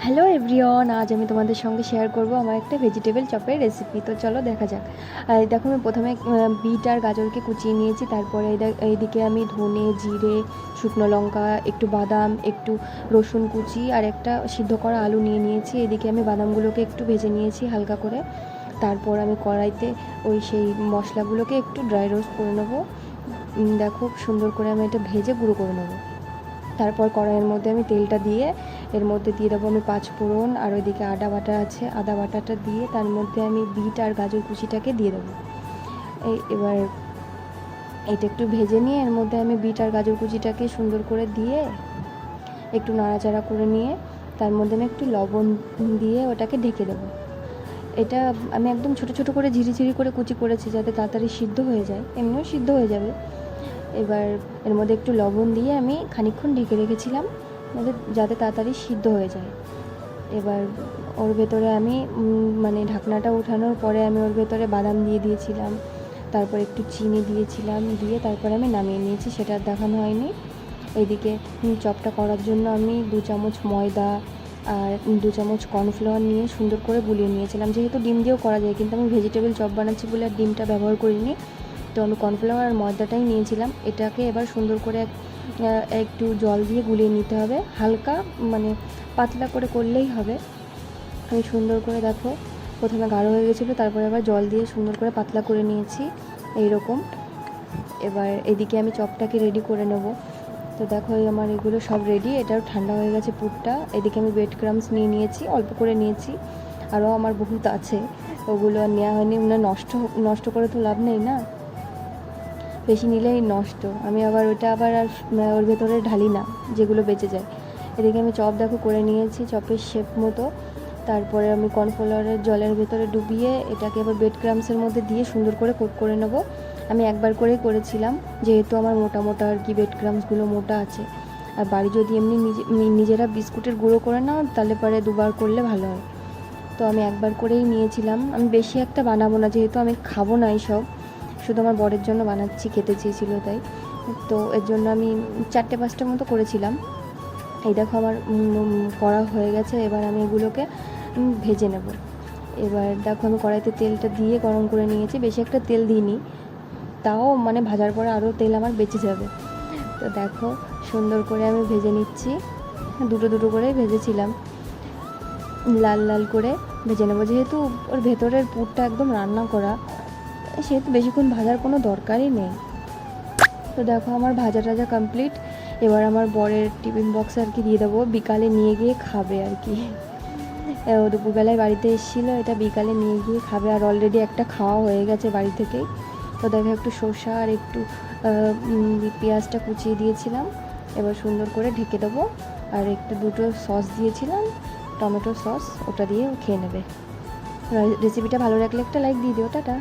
Hello everyone, আজ আমি তোমাদের সঙ্গে শেয়ার করব আমার একটা ভেজিটেবল চপের রেসিপি। তো চলো দেখা যাক। দেখো, আমি প্রথমে বিট আর গাজরকে কুচিয়ে নিয়েছি। তারপরে এইদিকে আমি ধনে, জিরে, শুকনো লঙ্কা, একটু বাদাম, একটু রসুন কুচি আর একটা সিদ্ধ করা আলু নিয়ে নিয়েছি। এদিকে আমি বাদামগুলোকে একটু ভেজে নিয়েছি হালকা করে। তারপর আমি কড়াইতে সেই মশলাগুলোকে একটু ড্রাই রোস্ট করে নেবো। দেখো, সুন্দর করে আমি এটা ভেজে গুঁড়ো করে নেবো। তারপর কড়াইয়ের মধ্যে আমি তেলটা দিয়ে এর মধ্যে দিয়ে দেবো আমি 5 ফোড়ন, আর ওইদিকে আদা বাটা আছে, আদা বাটাটা দিয়ে তার মধ্যে আমি বিট আর গাজর কুচিটাকে দিয়ে দেবো। এবার এটা একটু ভেজে নিয়ে এর মধ্যে আমি বিট আর গাজর কুচিটাকে সুন্দর করে দিয়ে একটু নাড়াচাড়া করে নিয়ে তার মধ্যে আমি একটু লবণ দিয়ে ওটাকে ঢেকে দেবো। এটা আমি একদম ছোটো ছোটো করে ঝিরিঝিরি করে কুচি করেছি যাতে তাড়াতাড়ি সিদ্ধ হয়ে যায়, এমনিও সিদ্ধ হয়ে যাবে। এবার এর মধ্যে একটু লবণ দিয়ে আমি খানিকক্ষণ ঢেকে রেখেছিলাম যাতে তাড়াতাড়ি সিদ্ধ হয়ে যায়। এবার ওর ভেতরে আমি ঢাকনাটা ওঠানোর পরে আমি ওর ভেতরে বাদাম দিয়ে দিয়েছিলাম, তারপর একটু চিনি দিয়েছিলাম, দিয়ে তারপরে আমি নামিয়ে নিয়েছি, সেটা আর দেখানো হয়নি। এইদিকে চপটা করার জন্য আমি 2 চামচ ময়দা আর 2 চামচ কর্নফ্লাওয়ার নিয়ে সুন্দর করে গুলিয়ে নিয়েছিলাম। যেহেতু ডিম দিয়েও করা যায়, কিন্তু আমি ভেজিটেবল চপ বানাচ্ছি বলে আর ডিমটা ব্যবহার করিনি। তো আমি কর্নফ্লাওয়ার আর ময়দাটাই নিয়েছিলাম। এটাকে এবার সুন্দর করে একটু জল দিয়ে গুলিয়ে নিতে হবে, হালকা পাতলা করে করলেই হবে। আমি সুন্দর করে, দেখো, প্রথমে গাঢ় হয়ে গেছিলো, তারপরে আবার জল দিয়ে সুন্দর করে পাতলা করে নিয়েছি এই রকম। এবার এদিকে আমি চপটাকে রেডি করে নেব। তো দেখো, আমার এগুলো সব রেডি। এটাও ঠান্ডা হয়ে গেছে পুরটা। এদিকে আমি ব্রেড ক্রাম্বস নিয়ে নিয়েছি, অল্প করে নিয়েছি, আরও আমার বহুত আছে, ওগুলো আর নেওয়া হয়নি। নষ্ট করে তো লাভ নেই না, বেশি নিলেই নষ্ট। আমি আবার ওইটা আর ওর ভেতরে ঢালি না যেগুলো বেঁচে যায়। এদিকে আমি চপ, দেখো, করে নিয়েছি চপের শেপ মতো। তারপরে আমি কর্নফ্লাওয়ারের জলের ভেতরে ডুবিয়ে এটাকে আবার ব্রেড ক্রাম্বসের মধ্যে দিয়ে সুন্দর করে কোট করে নেব। আমি একবার করেই করেছিলাম, যেহেতু আমার মোটা মোটা আর কি ব্রেড ক্রাম্বসগুলো মোটা আছে। আর বাড়ি যদি এমনি নিজেরা বিস্কুটের গুঁড়ো করে নাও, তাহলে পরে 2বার করলে ভালো হয়। তো আমি একবার করেই নিয়েছিলাম। আমি বেশি একটা বানাবো না, যেহেতু আমি খাবো না এইসব, শুধু আমার বরের জন্য বানাচ্ছি, খেতে চেয়েছিল তাই। তো এর জন্য আমি 4-5টা মতো করেছিলাম। এই দেখো, আমার করা হয়ে গেছে। এবার আমি এগুলোকে ভেজে নেব। এবার দেখো, আমি কড়াইতে তেলটা দিয়ে গরম করে নিয়েছি, বেশি একটা তেল দিইনি, তাও ভাজার পরে আরও তেল আমার বেঁচে যাবে। তো দেখো, সুন্দর করে আমি ভেজে নিচ্ছি, দুটো দুটো করেই ভেজেছিলাম, লাল লাল করে ভেজে নেবো। যেহেতু ওর ভেতরের পুরটা একদম রান্না করা, সেহেতু বেশিক্ষণ ভাজার কোনো দরকারই নেই। তো দেখো, আমার ভাজা টাজা কমপ্লিট। এবার আমার বরের টিফিন বক্সে আর কি দিয়ে দেবো, বিকালে নিয়ে গিয়ে খাবে আর কি। দুপুরবেলায় বাড়িতে এসেছিলো, এটা বিকালে নিয়ে গিয়ে খাবে। আর অলরেডি একটা খাওয়া হয়ে গেছে বাড়ি থেকেই। তো দেখো, একটু শসা আর একটু পেঁয়াজটা কুচিয়ে দিয়েছিলাম। এবার সুন্দর করে ঢেকে দেবো। আর দুটো সস দিয়েছিলাম, টমেটো সস, ওটা দিয়ে খেয়ে নেবে। রেসিপিটা ভালো লাগলে একটা লাইক দিয়ে দিও। টাটা।